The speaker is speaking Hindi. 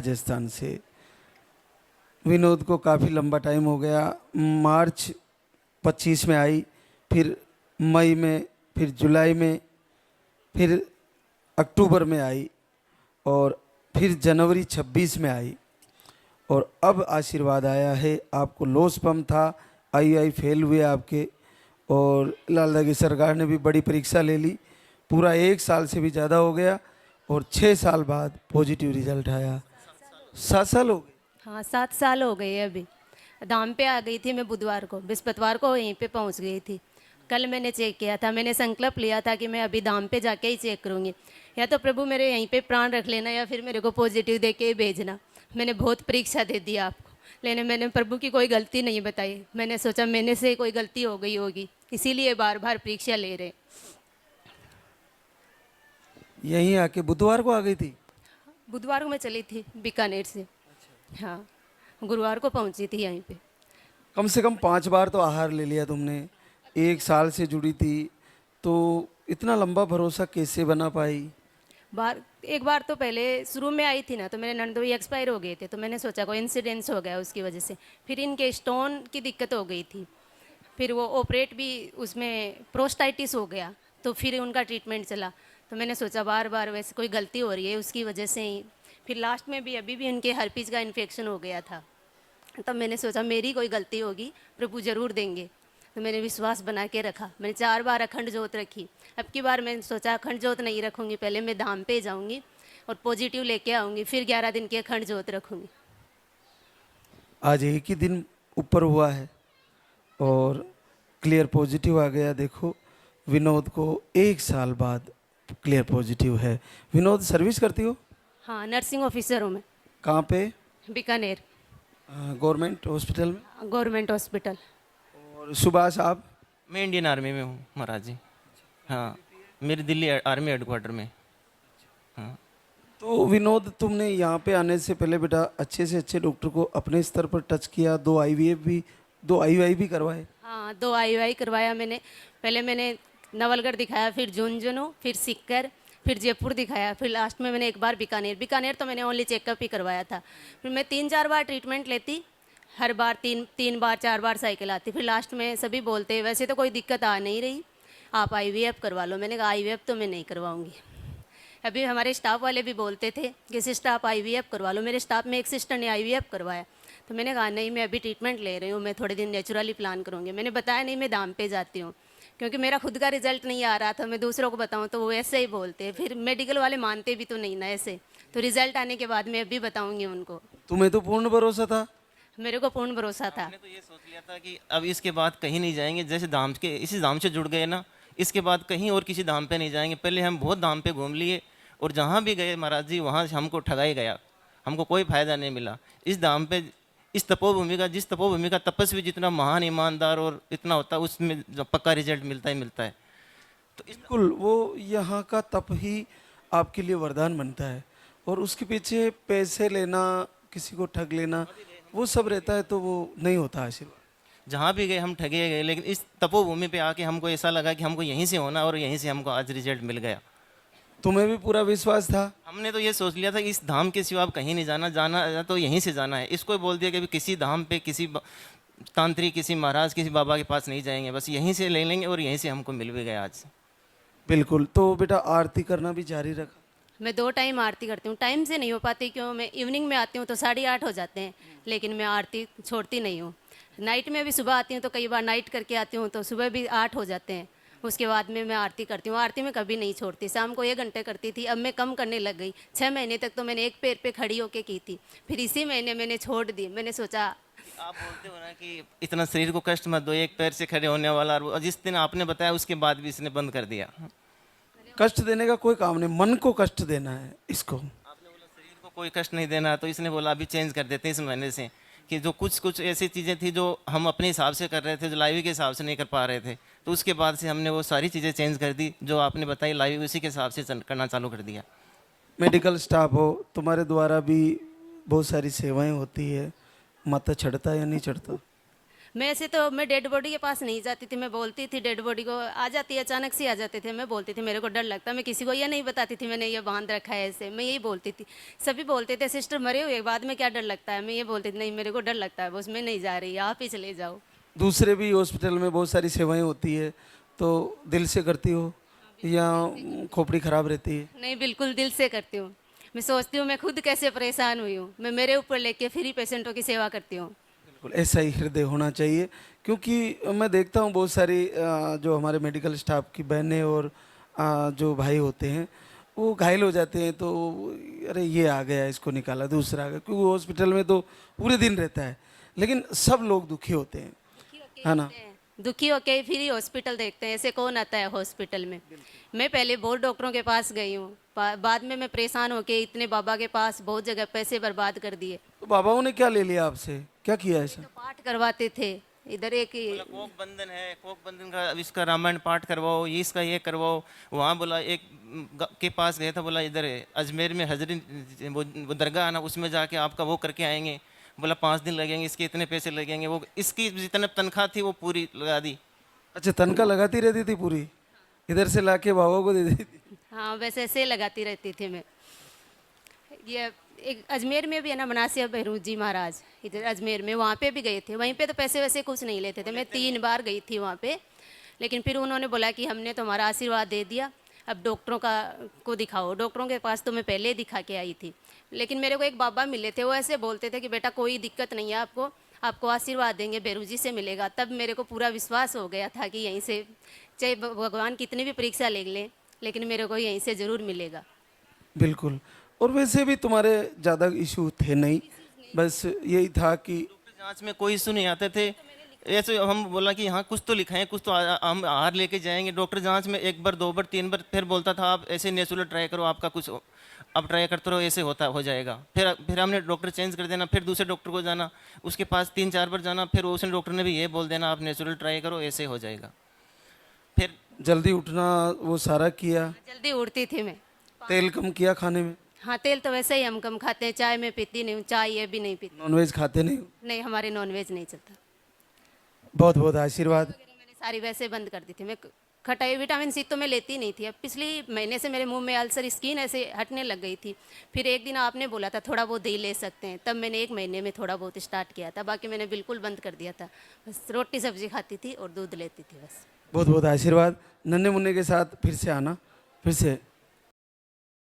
राजस्थान से। विनोद को काफ़ी लंबा टाइम हो गया। मार्च 25 में आई, फिर मई में, फिर जुलाई में, फिर अक्टूबर में आई और फिर जनवरी 26 में आई और अब आशीर्वाद आया है। आपको लोस पम था, आई फेल हुए आपके और लाल दागी सरकार ने भी बड़ी परीक्षा ले ली। पूरा 1 साल से भी ज़्यादा हो गया और 6 साल बाद पॉजिटिव रिजल्ट आया। 7 साल हो गए। हाँ 7 साल हो गए अभी। धाम पे आ गई थी मैं बुधवार को, बृहस्पतिवार को यहीं पे पहुंच गई थी। कल मैंने चेक किया था, मैंने संकल्प लिया था कि मैं अभी धाम पे जाके ही चेक करूंगी। या तो प्रभु मेरे यहीं पे प्राण रख लेना या फिर मेरे को पॉजिटिव दे के ही भेजना। मैंने बहुत परीक्षा दे दी आपको, लेकिन मैंने प्रभु की कोई गलती नहीं बताई। मैंने सोचा मैंने से कोई गलती हो गई होगी, इसीलिए बार बार परीक्षा ले रहे। यहीं आके बुधवार को आ गई थी। बुधवार को मैं चली थी बीकानेर से। हाँ गुरुवार को पहुंची थी यहीं पे। कम से कम 5 बार तो आहार ले लिया तुमने। 1 साल से जुड़ी थी, तो इतना लंबा भरोसा कैसे बना पाई? एक बार तो पहले शुरू में आई थी ना, तो मेरे नंदोई एक्सपायर हो गए थे, तो मैंने सोचा कोई इंसिडेंस हो गया उसकी वजह से। फिर इनके स्टोन की दिक्कत हो गई थी, फिर वो ऑपरेट भी, उसमें प्रोस्टाइटिस हो गया, तो फिर उनका ट्रीटमेंट चला। तो मैंने सोचा बार बार वैसे कोई गलती हो रही है उसकी वजह से ही। फिर लास्ट में भी अभी भी उनके हर्पीज का इन्फेक्शन हो गया था, तब मैंने सोचा मेरी कोई गलती होगी, प्रभु जरूर देंगे। तो मैंने विश्वास बना के रखा। मैंने 4 बार अखंड जोत रखी। अब की बार मैंने सोचा अखंड जोत नहीं रखूँगी, पहले मैं धाम पे जाऊँगी और पॉजिटिव लेके आऊँगी, फिर 11 दिन की अखंड जोत रखूँगी। आज एक ही दिन ऊपर हुआ है और क्लियर पॉजिटिव आ गया। देखो विनोद को 1 साल बाद क्लियर पॉजिटिव है। विनोद सर्विस करती हो? हाँ नर्सिंग ऑफिसर हूँ मैं। कहाँ पे? बीकानेर गवर्नमेंट हॉस्पिटल में। Government hospital. और सुभाष आप? मैं इंडियन आर्मी में हूँ महाराज जी। हाँ मेरी दिल्ली आर्मी हेडक्वार्टर में। हाँ तो विनोद तुमने यहाँ पे आने से पहले बेटा अच्छे से अच्छे डॉक्टर को अपने स्तर पर टच किया, 2 IVF भी, 2 IUI भी करवाए। हाँ 2 IUI करवाया मैंने। पहले मैंने नवलगढ़ दिखाया, फिर झुंझुनू, फिर सिक्कर, फिर जयपुर दिखाया, फिर लास्ट में मैंने एक बार बीकानेर तो मैंने ओनली चेकअप ही करवाया था। फिर मैं 3-4 बार ट्रीटमेंट लेती, हर बार 3 बार 4 बार साइकिल आती। फिर लास्ट में सभी बोलते वैसे तो कोई दिक्कत आ नहीं रही, आप IVF करवा लो। मैंने कहा IVF तो मैं नहीं करवाऊँगी। अभी हमारे स्टाफ वाले भी बोलते थे कि सिस्टर आप IVF करवा लो। मेरे स्टाफ में एक सिस्टर ने IVF करवाया, तो मैंने कहा नहीं मैं अभी ट्रीटमेंट ले रही हूँ, मैं थोड़े दिन नेचुरली प्लान करूँगी। मैंने बताया नहीं मैं धाम पे जाती हूँ, क्योंकि मेरा खुद का रिजल्ट नहीं आ रहा था। मैं दूसरों को बताऊँ तो वो ऐसे ही बोलते हैं, फिर मेडिकल वाले मानते भी तो नहीं ना ऐसे। तो रिजल्ट आने के बाद मैं अभी बताऊँगी उनको। तुम्हें तो पूर्ण भरोसा था। मेरे को पूर्ण भरोसा था। मैंने तो ये सोच लिया था कि अब इसके बाद कहीं नहीं जाएंगे, जैसे धाम के इसी धाम से जुड़ गए ना, इसके बाद कहीं और किसी धाम पे नहीं जाएंगे। पहले हम बहुत धाम पे घूम लिए और जहाँ भी गए महाराज जी वहाँ से हमको ठगाई गया, हमको कोई फायदा नहीं मिला। इस धाम पे इस तपोभूमि का, जिस तपोभूमि का तपस्वी जितना महान ईमानदार और इतना होता है, उसमें जो पक्का रिजल्ट मिलता ही मिलता है। तो बिल्कुल, वो यहाँ का तप ही आपके लिए वरदान बनता है और उसके पीछे पैसे लेना, किसी को ठग लेना, वो सब रहता है तो वो नहीं होता आशीर्वाद। जहाँ भी गए हम ठगे गए, लेकिन इस तपोभूमि पे आके हमको ऐसा लगा कि हमको यहीं से होना और यहीं से हमको आज रिजल्ट मिल गया। तुम्हें भी पूरा विश्वास था? हमने तो ये सोच लिया था कि इस धाम के सिवा अब कहीं नहीं जाना, जाना तो यहीं से जाना है। इसको बोल दिया कि अभी किसी धाम पे किसी तांत्रिक, किसी महाराज, किसी बाबा के पास नहीं जाएंगे, बस यहीं से ले लेंगे और यहीं से हमको मिल भी गया आज। बिल्कुल। तो बेटा आरती करना भी जारी रखा? मैं 2 टाइम आरती करती हूँ, टाइम से नहीं हो पाती, क्यों मैं इवनिंग में आती हूँ तो 8:30 हो जाते हैं, लेकिन मैं आरती छोड़ती नहीं हूँ। नाइट में भी सुबह आती हूँ तो कई बार नाइट करके आती हूँ तो सुबह भी 8 हो जाते हैं। उसके बाद में मैं आरती करती हूँ। आरती में कभी नहीं छोड़ती। शाम को 1 घंटे करती थी, अब मैं कम करने लग गई। 6 महीने तक तो मैंने एक पैर पे खड़ी होके की थी, फिर इसी महीने मैंने छोड़ दी। मैंने सोचा आप बोलते हो ना कि इतना शरीर को कष्ट मत दो, एक पैर से खड़े होने वाला, और जिस दिन आपने बताया उसके बाद भी इसने बंद कर दिया। कष्ट देने का कोई काम नहीं, मन को कष्ट देना है इसको। आपने बोला शरीर को कोई कष्ट नहीं देना, तो इसने बोला अभी चेंज कर देते हैं इस महीने से, कि जो कुछ ऐसी चीज़ें थी जो हम अपने हिसाब से कर रहे थे, जो लाइव के हिसाब से नहीं कर पा रहे थे, तो उसके बाद से हमने वो सारी चीज़ें चेंज कर दी जो आपने बताई लाइव, उसी के हिसाब से करना चालू कर दिया। मेडिकल स्टाफ हो, तुम्हारे द्वारा भी बहुत सारी सेवाएं होती है, माथा चढ़ता है या नहीं चढ़ता? मैं ऐसे तो मैं डेड बॉडी के पास नहीं जाती थी, मैं बोलती थी डेड बॉडी को, आ जाती है अचानक से आ जाते थे, मैं बोलती थी मेरे को डर लगता है, मैं किसी को ये नहीं बताती थी मैंने ये बांध रखा है ऐसे, मैं यही बोलती थी। सभी बोलते थे सिस्टर मरे हुए बाद में क्या डर लगता है, मैं ये बोलती थी नहीं मेरे को डर लगता है बस, मैं नहीं जा रही, आप ही चले जाओ। दूसरे भी हॉस्पिटल में बहुत सारी सेवाएं होती है, तो दिल से करती हो या खोपड़ी खराब रहती है? नहीं बिल्कुल दिल से करती हूँ। मैं सोचती हूँ मैं खुद कैसे परेशान हुई हूँ, मैं मेरे ऊपर लेके फिर ही पेशेंटों की सेवा करती हूँ। बिल्कुल ऐसा ही हृदय होना चाहिए, क्योंकि मैं देखता हूँ बहुत सारी जो हमारे मेडिकल स्टाफ की बहनें और जो भाई होते हैं वो घायल हो जाते हैं, तो अरे ये आ गया इसको निकाला, दूसरा आ गया, क्योंकि हॉस्पिटल में तो पूरे दिन रहता है, लेकिन सब लोग दुखी होते हैं, है ना? दुखी होके फिर ही हॉस्पिटल देखते हैं, ऐसे कौन आता है हॉस्पिटल में। मैं पहले बहुत डॉक्टरों के पास गई हूँ, बाद में मैं परेशान होके इतने बाबा के पास बहुत जगह पैसे बर्बाद कर दिए। तो बाबाओं ने क्या ले लिया आपसे, क्या किया ऐसा? तो पाठ करवाते थे इधर एक बोला कोक बंधन है, कोक बंधन का अब इसका रामायण पाठ करवाओ, ये इसका ये करवाओ। वहाँ बोला एक के पास गया था, बोला इधर है अजमेर में हजरी वो दरगाह आना, उसमें जाके आपका वो करके आएंगे। बोला 5 दिन लगेंगे, इसके इतने पैसे लगेंगे, वो इसकी जितने तनख्वाह थी वो पूरी लगा दी। अच्छा, तनख्वाह लगाती रहती थी पूरी, इधर से लाके बाबा को दे देती थी? हाँ वैसे ऐसे लगाती रहती थी मैं। ये एक अजमेर में भी है ना मनासिया बहरू जी महाराज, इधर अजमेर में, वहाँ पे भी गए थे, वहीं पे तो पैसे वैसे कुछ नहीं लेते थे, मैं 3 बार गई थी वहाँ पे। लेकिन फिर उन्होंने बोला कि हमने तुम्हारा आशीर्वाद दे दिया, अब डॉक्टरों को दिखाओ। डॉक्टरों के पास तो मैं पहले ही दिखा के आई थी, लेकिन मेरे को एक बाबा मिले थे, वो ऐसे बोलते थे कि बेटा कोई दिक्कत नहीं है आपको, आपको आशीर्वाद देंगे, बेरू जी से मिलेगा। तब मेरे को पूरा विश्वास हो गया था कि यहीं से चाहे भगवान कितनी भी परीक्षा ले लें, लेकिन मेरे को यहीं से ज़रूर मिलेगा। बिल्कुल। और वैसे भी तुम्हारे ज़्यादा इशू थे नहीं, बस यही था कि डॉक्टर जांच में कोई इशू नहीं आते थे। ऐसे हम बोला कि हाँ कुछ तो लिखाएं, कुछ तो हम आहार लेके जाएंगे। डॉक्टर जांच में 1 बार 2 बार 3 बार फिर बोलता था आप ऐसे नेचुरल ट्राई करो, आपका कुछ आप ट्राई करते रहो, ऐसे हो जाएगा। फिर हमने डॉक्टर चेंज कर देना, फिर दूसरे डॉक्टर को जाना, उसके पास 3-4 बार जाना, फिर उसने डॉक्टर ने भी ये बोल देना आप नेचुरल ट्राई करो, ऐसे हो जाएगा। फिर जल्दी उठना वो सारा किया, जल्दी उठती थी मैं। तेल कम किया खाने में? हाँ तेल तो वैसे ही हम कम खाते हैं, चाय में पीती नहीं हूँ, चाय ये भी नहीं पीती। नॉनवेज खाते नहीं? नहीं हमारे नॉनवेज नहीं चलता। बहुत बहुत आशीर्वाद। वगैरह मैंने सारी वैसे बंद कर दी थी। मैं खटाई विटामिन सी तो मैं लेती नहीं थी। अब पिछली महीने से मेरे मुंह में अल्सर, स्किन ऐसे हटने लग गई थी। फिर एक दिन आपने बोला था थोड़ा बहुत दही ले सकते हैं, तब मैंने 1 महीने में थोड़ा बहुत स्टार्ट किया था, बाकी मैंने बिल्कुल बंद कर दिया था। बस रोटी सब्जी खाती थी और दूध लेती थी बस। बहुत बहुत आशीर्वाद। नन्हे मुन्ने के साथ फिर से आना, फिर से